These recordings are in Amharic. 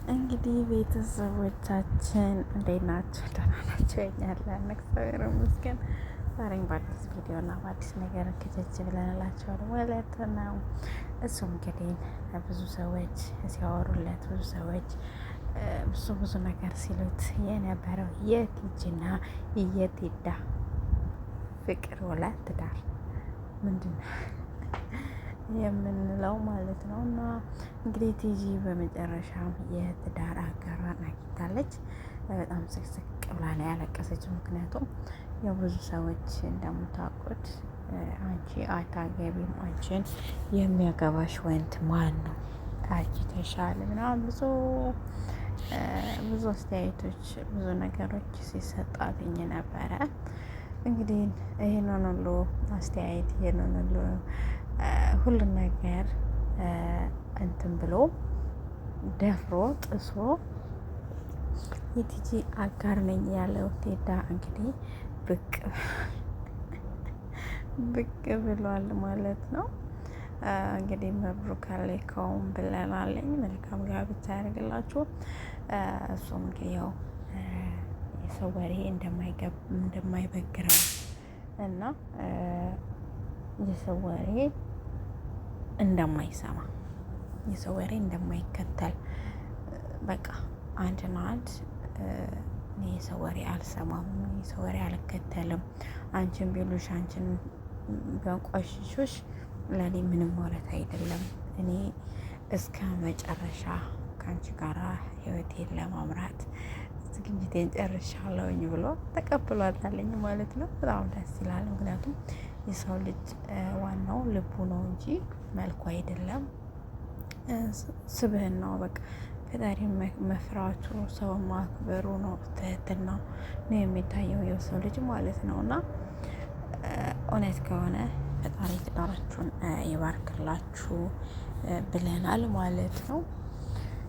እንግዲህ ቤተሰቦቻችን እንዴት ናቸው? ደህና ናቸው? ያለን እግዚአብሔር ይመስገን። ዛሬም በአዲስ ቪዲዮ እና በአዲስ ነገር ከቸች ብለንላቸዋል ማለት ነው። እሱም እንግዲህ ብዙ ሰዎች ሲያወሩለት፣ ብዙ ሰዎች ብዙ ነገር ሲሉት የነበረው የቲጂና የቴዳ ፍቅር ወላ ትዳር ምንድን ነው የምንለው ማለት ነው። እና እንግዲህ ቲጂ በመጨረሻም የትዳር አጋሯን አግኝታለች። በጣም ስቅስቅ ብላ ነው ያለቀሰችው። ምክንያቱም የብዙ ሰዎች እንደምታውቁት አንቺ አታገቢም፣ አንቺን የሚያገባሽ ወንድ ማን ነው? አንቺ ተሻለ ምናምን ብዙ አስተያየቶች፣ ብዙ ነገሮች ሲሰጣትኝ ነበረ። እንግዲህ ይህንን ሁሉ አስተያየት ይህንን ሁሉን ነገር እንትን ብሎ ደፍሮ ጥሶ የቲጂ አጋር ነኝ ያለው ቴዳ እንግዲህ ብቅ ብሏል ማለት ነው። እንግዲህ መብሩክ አለይኩም ብለናለኝ። መልካም ጋብቻ ያደርግላችሁ። እሱም እንግዲህ ያው የሰው ወሬ እንደማይበግረው እና የሰው ወሬ እንደማይሰማ፣ የሰው ወሬ እንደማይከተል በቃ አንድና አንድ እኔ የሰው ወሬ አልሰማም፣ የሰው ወሬ አልከተልም። አንቺን ቢሉሽ፣ አንቺን ቢያንቋሽሹሽ ለእኔ ምንም ማለት አይደለም። እኔ እስከ መጨረሻ ከአንቺ ጋራ ህይወቴን ለማምራት ዝግጅቴን ጨርሻለሁኝ ብሎ ተቀብሏታለኝ ማለት ነው። በጣም ደስ ይላል። ምክንያቱም የሰው ልጅ ዋናው ልቡ ነው እንጂ መልኩ አይደለም። ስብህናው በቃ ፈጣሪ መፍራቱ፣ ሰው ማክበሩ ነው፣ ትህትና ነው የሚታየው የሰው ልጅ ማለት ነው። እና እውነት ከሆነ ፈጣሪ ትዳራችሁን ይባርክላችሁ ብለናል ማለት ነው።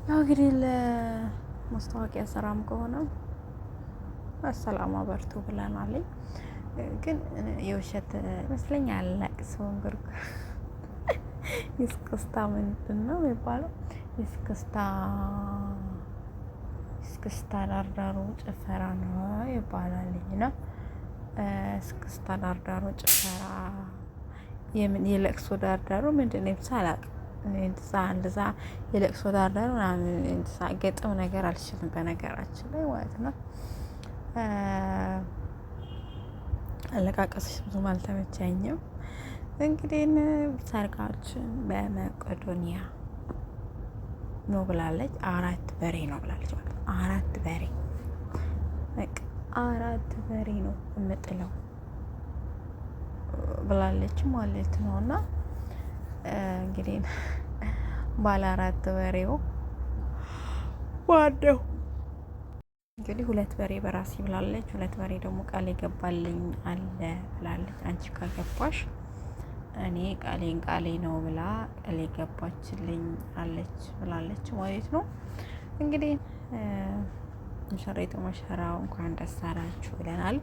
ያው እንግዲህ ለማስታወቂያ ስራም ከሆነ አሰላማ በርቱ ብለናል። ግን የውሸት ይመስለኛል። ለቅሶን ብርቅ እስክስታ ምንድን ነው የሚባለው? እስክስታ ዳርዳሩ ጭፈራ ነው ይባላልኝ ነው። እስክስታ ዳርዳሩ ጭፈራ የምን የለቅሶ ዳርዳሩ ምንድን ነው? አላውቅም። እንደዛ የለቅሶ ዳርዳሩ ገጥም ነገር አልችልም በነገራችን ላይ ማለት ነው። አለቃቀስሽ ብዙም አልተመቸኝም። እንግዲህ ሰርጋችን በመቄዶንያ ነው ብላለች። 4 በሬ ነው ብላለች። 4 በሬ በቃ 4 በሬ ነው የምጥለው ብላለች ማለት ነው። እና እንግዲህ ባለ 4 በሬው ዋደው እንግዲህ 2 በሬ በራሴ ብላለች። 2 በሬ ደግሞ ቃል የገባልኝ አለ ብላለች። አንቺ ካገባሽ እኔ ቃሌ ነው ብላ ቃል የገባችልኝ አለች ብላለች ማለት ነው። እንግዲህ ሙሽሪቱ ሙሽራው እንኳን ደስ አላችሁ ብለናል።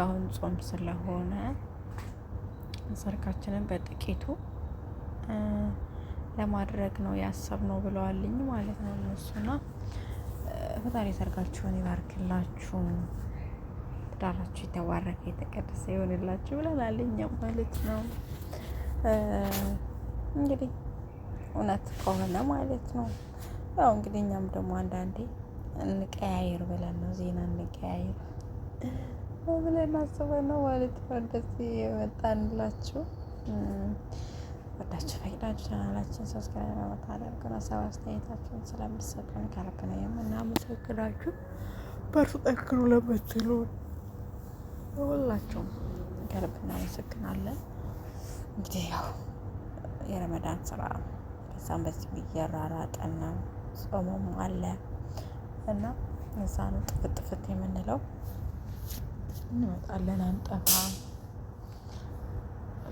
አሁን ጾም ስለሆነ ሰርጋችንን በጥቂቱ ለማድረግ ነው ያሰብነው ብለዋልኝ ማለት ነው እነሱና ፈጣሪ ሰርጋችሁን ይባርክላችሁ፣ ትዳራችሁ የተባረከ የተቀደሰ ይሆንላችሁ ብለናል እኛም ማለት ነው። እንግዲህ እውነት ከሆነ ማለት ነው። ያው እንግዲህ እኛም ደግሞ አንዳንዴ እንቀያየር ብለን ነው ዜና እንቀያየር ብለን አስበን ነው ማለት ነው እንደዚህ የመጣንላችሁ። ወዳችሁ ፈቅዳችሁ ቻናላችን ሰብስክራይብ በማድረግ ሀሳብ አስተያየታችሁን ስለምትሰጡን ከልብ ነው የምናመሰግናችሁ። በርቱ ጠንክሩ ለምትሉ ሁላችሁም ከልብ እናመሰግናለን። እንግዲህ ያው የረመዳን ስራ በዛም በዚህ እየራራጠን ነው፣ ጾሙም አለ እና እዛ ነው ጥፍት የምንለው። እንመጣለን፣ አንጠፋም፣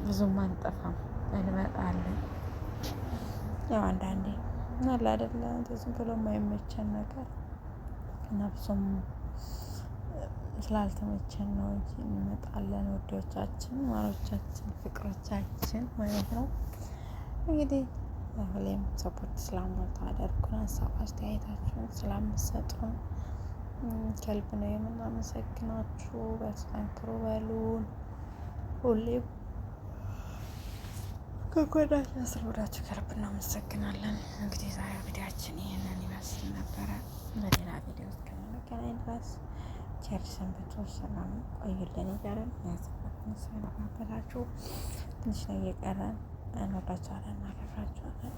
ብዙም አንጠፋም፣ እንመጣለን። ያው አንዳንዴ አለ አይደለ ዝም ብሎ የማይመቸን ነገር እና ብዙም ስላልተመቸን ነው እንጂ እንመጣለን። ወዶቻችን፣ ማሮቻችን፣ ፍቅሮቻችን ማለት ነው። እንግዲህ ሁሌም ሰፖርት ስለምታደርጉን ሀሳብ አስተያየታችሁን ስለምትሰጡን ከልብ ነው የምናመሰግናችሁ። በጠንክሩ በሉን። ሁሌም ከጎናችን ስለሆናችሁ ከልብ እናመሰግናለን። እንግዲህ ዛሬ ቪዲዮአችን ይህንን ይመስል ነበረ። በሌላ ቪዲዮ እስከምንገናኝ ድረስ ቸር ሰንብቱ፣ ሰላም ቆዩልን እያለን ያሰባትን ስለማበላችሁ ትንሽ ነው እየቀረን እንወዳችኋለን፣ እናከብራችኋለን።